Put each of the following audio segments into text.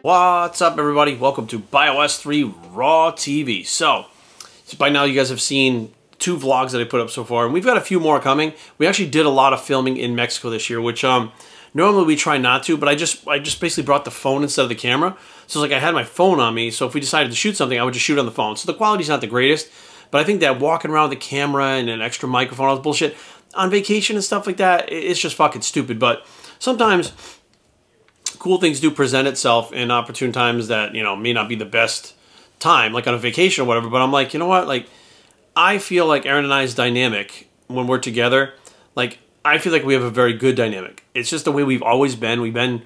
What's up, everybody? Welcome to BioS 3 Raw TV. So by now you guys have seen 2 vlogs that I put up so far, and we've got a few more coming. We actually did a lot of filming in Mexico this year, which normally we try not to, but I just basically brought the phone instead of the camera. So it's like I had my phone on me, so if we decided to shoot something, I would just shoot on the phone. So the quality's not the greatest, but I think that walking around with a camera and an extra microphone, all this bullshit, on vacation and stuff like that, it's just fucking stupid. But sometimes cool things do present itself in opportune times that, you know, may not be the best time, like on a vacation or whatever. But I'm like, you know what? Like, I feel like Erin and I's dynamic when we're together, like, I feel like we have a very good dynamic. It's just the way we've always been. We've been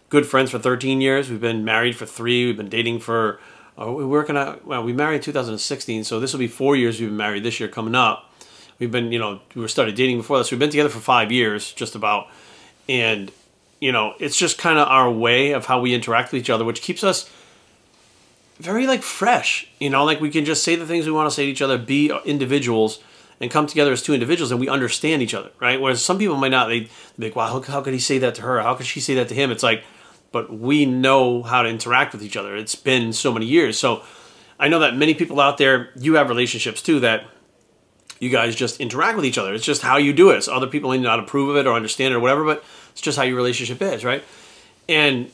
good friends for 13 years. We've been married for 3. We've been dating for, we married in 2016, so this will be 4 years we've been married this year coming up. We've been, you know, we started dating before this. We've been together for 5 years, just about. And, you know, it's just kind of our way of how we interact with each other, which keeps us very, like, fresh. You know, like, we can just say the things we want to say to each other, be individuals, and come together as 2 individuals, and we understand each other, right? Whereas some people might not. They'd be like, wow, how could he say that to her? How could she say that to him? It's like, but we know how to interact with each other. It's been so many years. So I know that many people out there, you have relationships too, that you guys just interact with each other. It's just how you do it. So other people may not approve of it or understand it or whatever, but it's just how your relationship is, right? And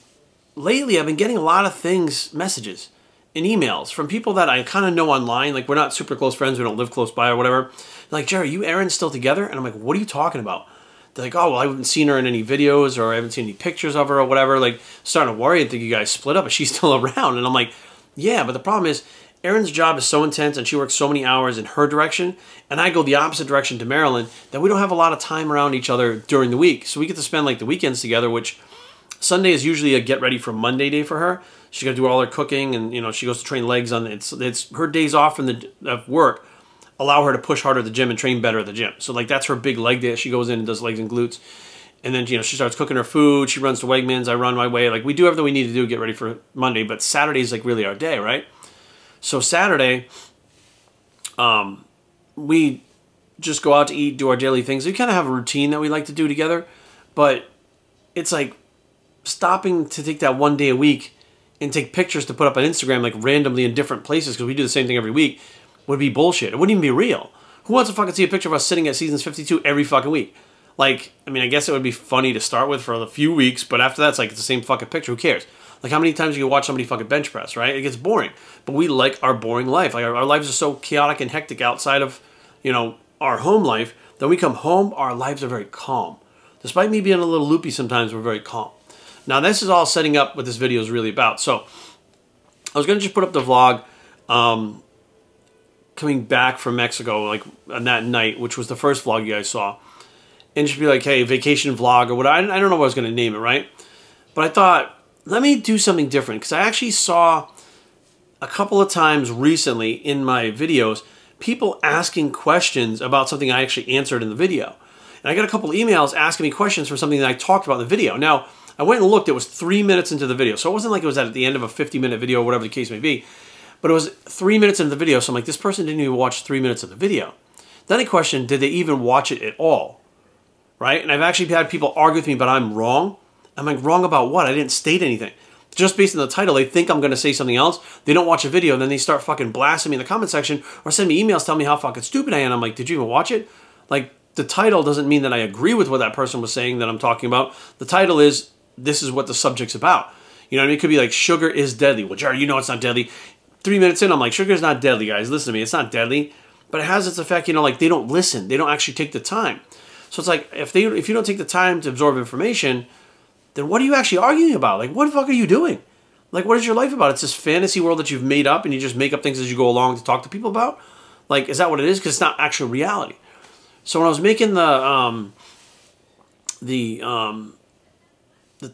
lately I've been getting a lot of messages and emails from people that I kind of know online. Like, we're not super close friends. We don't live close by or whatever. They're like, Jerry, you Erin still together? And I'm like, what are you talking about? They're like, oh, well, I haven't seen her in any videos, or I haven't seen any pictures of her or whatever. Like, starting to worry and think you guys split up, but she's still around. And I'm like, yeah, but the problem is Erin's job is so intense and she works so many hours in her direction, and I go the opposite direction to Maryland, that we don't have a lot of time around each other during the week. So we get to spend, like, the weekends together, which Sunday is usually a get ready for Monday day for her. She's got to do all her cooking, and, you know, she goes to train legs on it's her days off from the work allow her to push harder at the gym and train better at the gym. So, like, that's her big leg day. She goes in and does legs and glutes. And then, you know, she starts cooking her food. She runs to Wegmans. I run my way. Like, we do everything we need to do to get ready for Monday. But Saturday is, like, really our day, right? So Saturday, we just go out to eat, do our daily things. We kind of have a routine that we like to do together. But it's like stopping to take that one day a week and take pictures to put up on Instagram, like, randomly in different places, because we do the same thing every week, would be bullshit. It wouldn't even be real. Who wants to fucking see a picture of us sitting at Seasons 52 every fucking week? Like, I mean, I guess it would be funny to start with for a few weeks, but after that, it's like, it's the same fucking picture. Who cares? Like, how many times you can watch somebody fucking bench press, right? It gets boring. But we like our boring life. Like, our lives are so chaotic and hectic outside of, you know, our home life, that we come home, our lives are very calm. Despite me being a little loopy sometimes, we're very calm. Now, this is all setting up what this video is really about. So, I was going to just put up the vlog, coming back from Mexico, like, on that night, which was the first vlog you guys saw, and just be like, hey, vacation vlog or what. I don't know what I was going to name it, right? But I thought, let me do something different, because I actually saw a couple of times recently in my videos people asking questions about something I actually answered in the video. And I got a couple of emails asking me questions for something that I talked about in the video. Now, I went and looked. It was 3 minutes into the video, so it wasn't like it was at the end of a 50-minute video or whatever the case may be. But it was 3 minutes into the video, so I'm like, this person didn't even watch 3 minutes of the video. Then I questioned, did they even watch it at all? Right? And I've actually had people argue with me, but I'm wrong. I'm like, wrong about what? I didn't state anything. Just based on the title, they think I'm going to say something else. They don't watch a video, and then they start fucking blasting me in the comment section or send me emails telling me how fucking stupid I am. I'm like, did you even watch it? Like, the title doesn't mean that I agree with what that person was saying that I'm talking about. The title is, this is what the subject's about. You know what I mean? It could be like, sugar is deadly. Well, Jared, you know it's not deadly. 3 minutes in, I'm like, sugar is not deadly, guys. Listen to me. It's not deadly. But it has its effect, you know, like, they don't listen. They don't actually take the time. So it's like, if you don't take the time to absorb information, then what are you actually arguing about? Like, what the fuck are you doing? Like, what is your life about? It's this fantasy world that you've made up, and you just make up things as you go along to talk to people about? Like, is that what it is? Because it's not actual reality. So when I was making the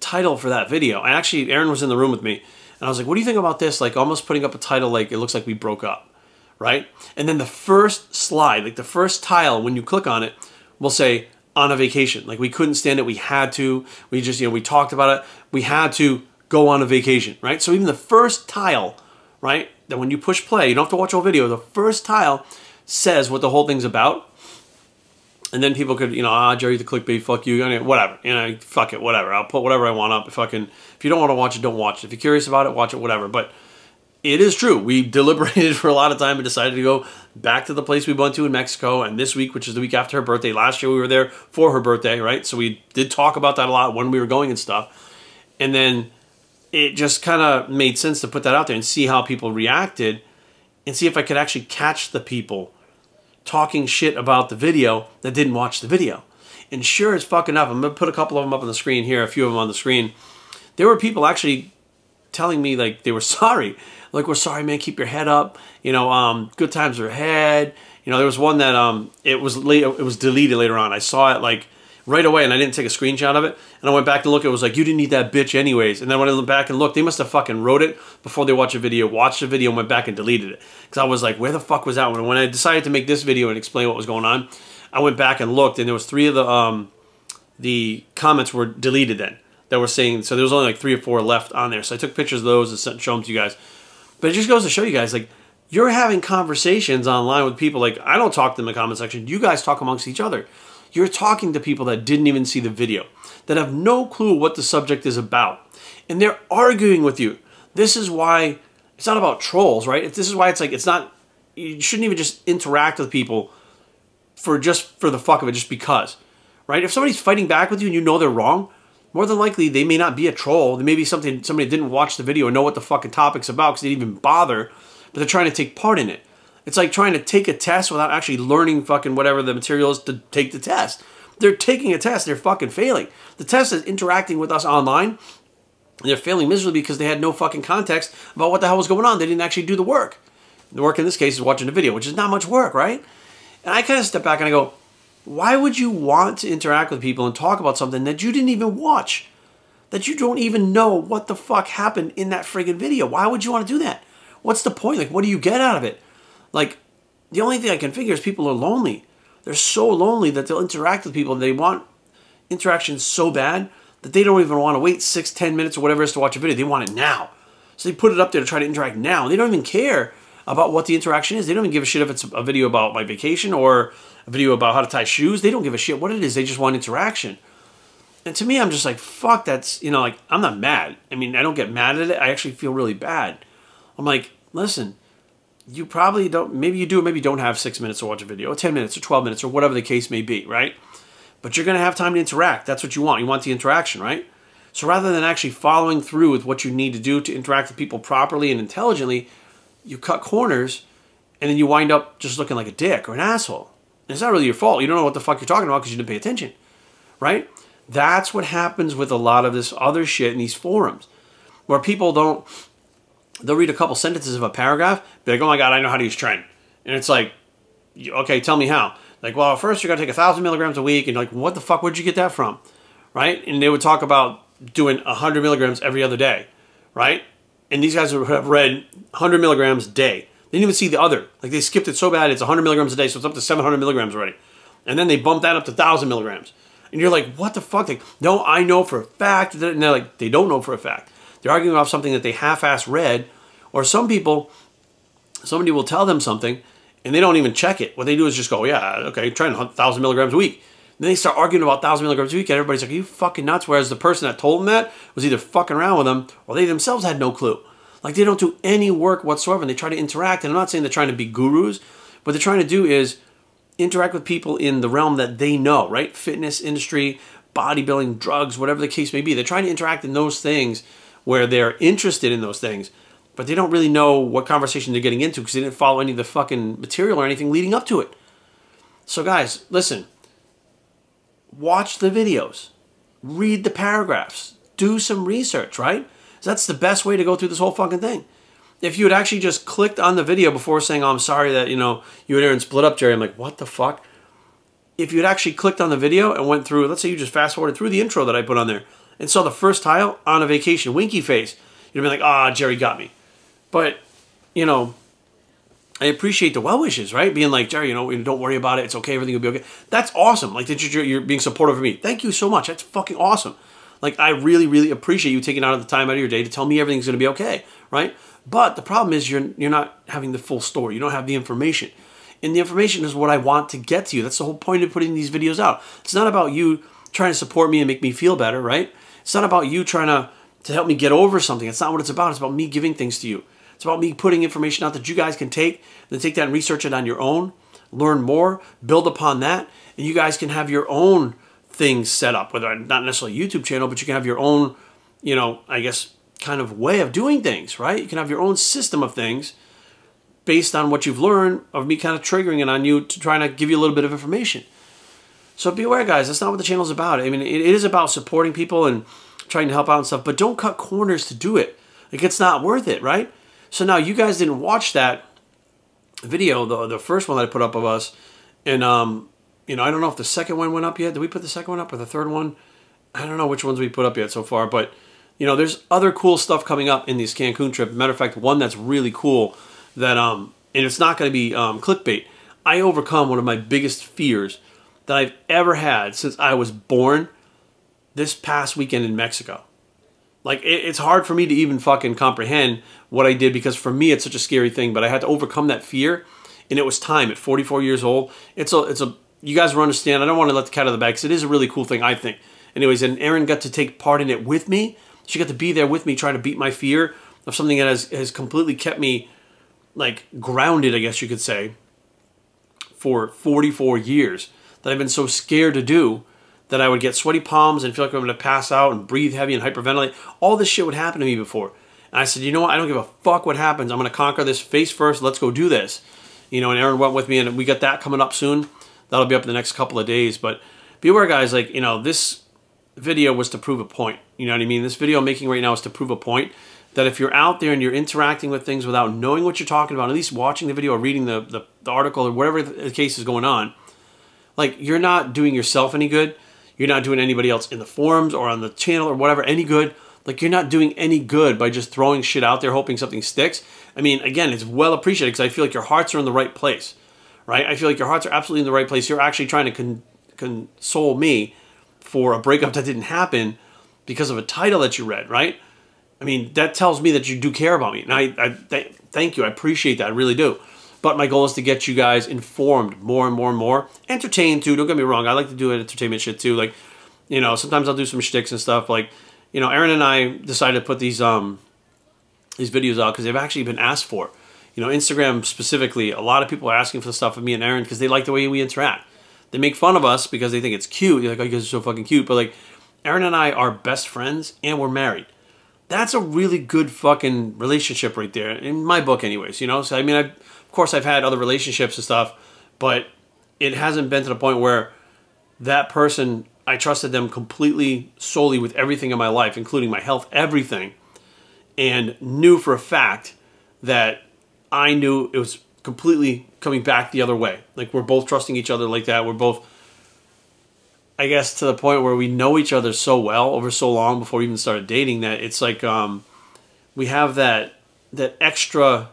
title for that video, Erin was in the room with me, and I was like, what do you think about this? Like, almost putting up a title like, it looks like we broke up, right? And then the first slide, like the first tile, when you click on it, will say, on a vacation. Like, we couldn't stand it. We had to. We just, you know, we talked about it. We had to go on a vacation, right? So even the first tile, right, that when you push play, you don't have to watch the whole video, the first tile says what the whole thing's about. And then people could, Jerry the clickbait, fuck you, whatever. Fuck it, whatever. I'll put whatever I want up. If you don't want to watch it, don't watch it. If you're curious about it, watch it, whatever. But it is true. We deliberated for a lot of time and decided to go back to the place we went to in Mexico. And this week, which is the week after her birthday, last year we were there for her birthday, right? So we did talk about that a lot when we were going and stuff. And then it just kind of made sense to put that out there and see how people reacted and see if I could actually catch the people talking shit about the video that didn't watch the video. And sure as fuck enough, I'm going to put a couple of them up on the screen here, a few of them on the screen. There were people actually telling me like they were sorry. Like, we're sorry, man, keep your head up. Good times are ahead. There was one that it was deleted later on. I saw it like right away and I didn't take a screenshot of it. And I went back to look, it was like, you didn't need that bitch anyways. And then when I went back and looked, they must have fucking wrote it before they watched the video and went back and deleted it. Because I was like, where the fuck was that one? And when I decided to make this video and explain what was going on, I went back and looked and there was 3 of the comments were deleted then. That were saying, so there was only like 3 or 4 left on there. So I took pictures of those and showed them to you guys. But it just goes to show you guys, like, you're having conversations online with people. Like, I don't talk to them in the comment section. You guys talk amongst each other. You're talking to people that didn't even see the video, that have no clue what the subject is about. And they're arguing with you. This is why it's not about trolls, right? This is why it's like, it's not, you shouldn't even just interact with people for the fuck of it, just because, right? If somebody's fighting back with you and you know they're wrong, more than likely they may not be a troll. They may be somebody didn't watch the video and know what the fucking topic's about because they didn't even bother, but they're trying to take part in it. It's like trying to take a test without actually learning fucking whatever the material is to take the test. They're taking a test, they're fucking failing. The test is interacting with us online, and they're failing miserably because they had no fucking context about what the hell was going on. They didn't actually do the work. The work in this case is watching the video, which is not much work, right? And I kind of step back and I go, why would you want to interact with people and talk about something that you didn't even watch? That you don't even know what the fuck happened in that friggin' video? Why would you want to do that? What's the point? Like, what do you get out of it? Like, the only thing I can figure is people are lonely. They're so lonely that they'll interact with people. They want interaction so bad that they don't even want to wait 6, 10 minutes or whatever it is to watch a video. They want it now. So they put it up there to try to interact now. They don't even care about what the interaction is. They don't even give a shit if it's a video about my vacation or a video about how to tie shoes. They don't give a shit what it is. They just want interaction. And to me, I'm just like, fuck, that's, like, I'm not mad. I mean, I don't get mad at it. I actually feel really bad. I'm like, listen, you probably don't, maybe you do, maybe you don't have 6 minutes to watch a video, or 10 minutes, or 12 minutes, or whatever the case may be, right? But you're going to have time to interact. That's what you want. You want the interaction, right? So rather than actually following through with what you need to do to interact with people properly and intelligently, you cut corners, and then you wind up just looking like a dick or an asshole. And it's not really your fault. You don't know what the fuck you're talking about because you didn't pay attention, right? That's what happens with a lot of this other shit in these forums, where people don't, they'll read a couple sentences of a paragraph, be like, oh my God, I know how to use Tren. And it's like, okay, tell me how. Like, well, first you're going to take 1,000 milligrams a week. And like, what the fuck, where'd you get that from? Right? And they would talk about doing 100 milligrams every other day. Right? And these guys would have read 100 milligrams a day. They didn't even see the other. Like, they skipped it so bad, it's 100 milligrams a day, so it's up to 700 milligrams already. And then they bumped that up to 1,000 milligrams. And you're like, what the fuck? Like, no, I know for a fact. And they're like, they don't know for a fact. They're arguing off something that they half-ass read. Or some people, somebody will tell them something, and they don't even check it. What they do is just go, yeah, okay, trying 1,000 milligrams a week. And then they start arguing about 1,000 milligrams a week, and everybody's like, are you fucking nuts? Whereas the person that told them that was either fucking around with them, or they themselves had no clue. Like, they don't do any work whatsoever, and they try to interact. And I'm not saying they're trying to be gurus. What they're trying to do is interact with people in the realm that they know, right? Fitness industry, bodybuilding, drugs, whatever the case may be. They're trying to interact in those things where they're interested in those things, but they don't really know what conversation they're getting into because they didn't follow any of the fucking material or anything leading up to it. So guys, listen, watch the videos, read the paragraphs, do some research, right? That's the best way to go through this whole fucking thing. If you had actually just clicked on the video before saying, oh, I'm sorry that, you were there and split up, Jerry, I'm like, what the fuck? If you had actually clicked on the video and went through, let's say you just fast forwarded through the intro that I put on there and saw the first tile on a vacation, winky face, you'd be like, ah, Jerry got me. But, I appreciate the well wishes, right? Being like, Jerry, don't worry about it. It's okay. Everything will be okay. That's awesome. Like, that you're being supportive of me. Thank you so much. That's fucking awesome. Like, I really, really appreciate you taking out the time out of your day to tell me everything's going to be okay, right? But the problem is you're not having the full story. You don't have the information. And the information is what I want to get to you. That's the whole point of putting these videos out. It's not about you trying to support me and make me feel better, right? It's not about you trying to help me get over something. It's not what it's about. It's about me giving things to you. It's about me putting information out that you guys can take, then take that and research it on your own, learn more, build upon that, and you guys can have your own things set up, whether not necessarily a YouTube channel, but you can have your own, you know, I guess, kind of way of doing things, right? You can have your own system of things based on what you've learned of me kind of triggering it on you to try to give you a little bit of information. So be aware, guys, that's not what the channel's about. I mean, it is about supporting people and trying to help out and stuff, but don't cut corners to do it. Like, it's not worth it, right? So now you guys didn't watch that video, the first one that I put up of us, and you know, I don't know if the second one went up yet. Did we put the second one up or the third one? I don't know which ones we put up yet so far, but you know, there's other cool stuff coming up in this Cancun trip. Matter of fact, one that's really cool that and it's not going to be clickbait. I overcome one of my biggest fears that I've ever had since I was born this past weekend in Mexico. Like, it's hard for me to even fucking comprehend what I did, because for me it's such a scary thing, but I had to overcome that fear, and it was time at 44 years old. It's a you guys will understand. I don't want to let the cat out of the bag, because it is a really cool thing, I think. Anyways, and Erin got to take part in it with me. She got to be there with me trying to beat my fear of something that has completely kept me, like, grounded, I guess you could say, for 44 years, that I've been so scared to do that I would get sweaty palms and feel like I'm going to pass out and breathe heavy and hyperventilate. All this shit would happen to me before. And I said, you know what? I don't give a fuck what happens. I'm going to conquer this face first. Let's go do this. You know, and Erin went with me, and we got that coming up soon. That'll be up in the next couple of days. But be aware, guys, like, you know, this video was to prove a point. You know what I mean? This video I'm making right now is to prove a point that if you're out there and you're interacting with things without knowing what you're talking about, at least watching the video or reading the article or whatever the case is going on, like, you're not doing yourself any good. You're not doing anybody else in the forums or on the channel or whatever any good. Like, you're not doing any good by just throwing shit out there hoping something sticks. I mean, again, it's well appreciated, because I feel like your hearts are in the right place, right? I feel like your hearts are absolutely in the right place. You're actually trying to console me for a breakup that didn't happen because of a title that you read, right? I mean, that tells me that you do care about me. And I thank you. I appreciate that. I really do. But my goal is to get you guys informed more and more and more. Entertained, too. Don't get me wrong. I like to do entertainment shit, too. Like, you know, sometimes I'll do some shticks and stuff. Like, you know, Erin and I decided to put these videos out because they've actually been asked for. You know, Instagram specifically, a lot of people are asking for the stuff of me and Erin because they like the way we interact. They make fun of us because they think it's cute. They're like, oh, you guys are so fucking cute. But, like, Erin and I are best friends, and we're married. That's a really good fucking relationship right there, in my book anyways, you know? So, I mean, of course, I've had other relationships and stuff, but it hasn't been to the point where that person, I trusted them completely, solely with everything in my life, including my health, everything, and knew for a fact that I knew it was completely coming back the other way. Like, we're both trusting each other like that. We're both, I guess, to the point where we know each other so well over so long before we even started dating that it's like we have that extra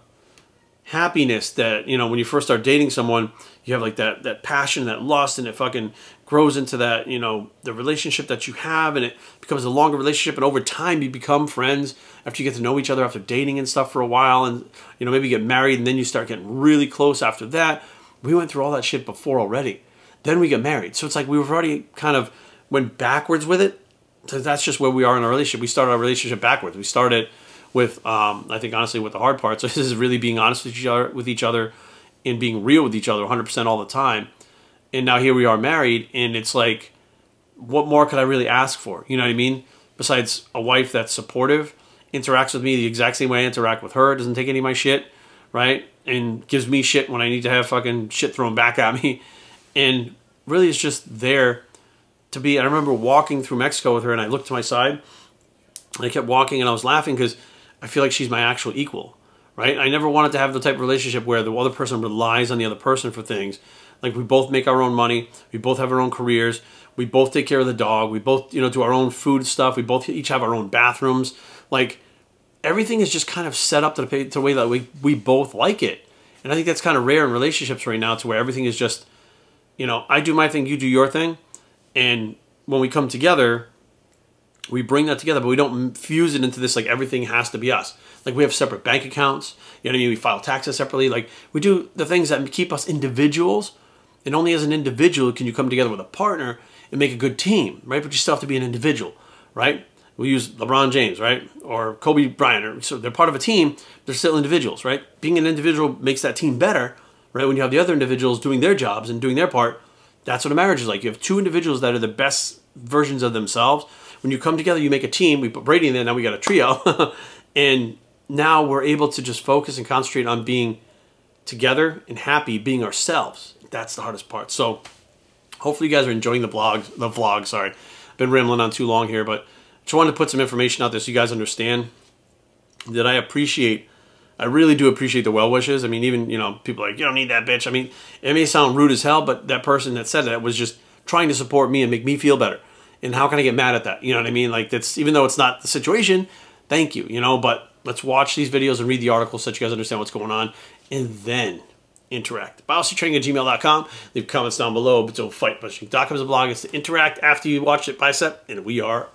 happiness that, you know, when you first start dating someone, you have like that passion, that lust, and it fucking grows into that, you know, the relationship that you have, and it becomes a longer relationship, and over time you become friends after you get to know each other after dating and stuff for a while, and, you know, maybe you get married, and then you start getting really close after that. We went through all that shit before already. Then we get married. So it's like we've already kind of went backwards with it. So that's just where we are in our relationship. We started our relationship backwards. We started with, I think, honestly, with the hard part. So this is really being honest with each other and being real with each other 100% all the time. And now here we are married, and it's like, what more could I really ask for? You know what I mean? Besides a wife that's supportive, interacts with me the exact same way I interact with her, doesn't take any of my shit, right? And gives me shit when I need to have fucking shit thrown back at me. And really is just there to be. I remember walking through Mexico with her, and I looked to my side, and I kept walking, and I was laughing because I feel like she's my actual equal, right? I never wanted to have the type of relationship where the other person relies on the other person for things. Like, we both make our own money. We both have our own careers. We both take care of the dog. We both, you know, do our own food stuff. We both each have our own bathrooms. Like, everything is just kind of set up to the way that we both like it. And I think that's kind of rare in relationships right now, to where everything is just, you know, I do my thing, you do your thing. And when we come together, We bring that together, but we don't fuse it into this like everything has to be us. Like we have separate bank accounts. You know what I mean? We file taxes separately. Like we do the things that keep us individuals. And only as an individual can you come together with a partner and make a good team, right? But you still have to be an individual, right? We use LeBron James, right? Or Kobe Bryant. So they're part of a team. They're still individuals, right? Being an individual makes that team better, right? When you have the other individuals doing their jobs and doing their part, that's what a marriage is like. You have two individuals that are the best versions of themselves. When you come together, you make a team. We put Brady in there. Now we got a trio. And now we're able to just focus and concentrate on being together and happy, being ourselves. That's the hardest part. So hopefully you guys are enjoying the vlog, sorry. I've been rambling on too long here, but just wanted to put some information out there so you guys understand that I really do appreciate the well wishes. I mean, even, you know, people are like, you don't need that bitch. I mean, it may sound rude as hell, but that person that said that was just trying to support me and make me feel better. And how can I get mad at that? You know what I mean? Like, that's, even though it's not the situation, thank you, you know, but let's watch these videos and read the articles so that you guys understand what's going on, and then interact. BioStrengthTraining@gmail.com. Leave comments down below. But don't fight. BioStrength.com is a blog. It's to interact after you watch it, Bicep, and we are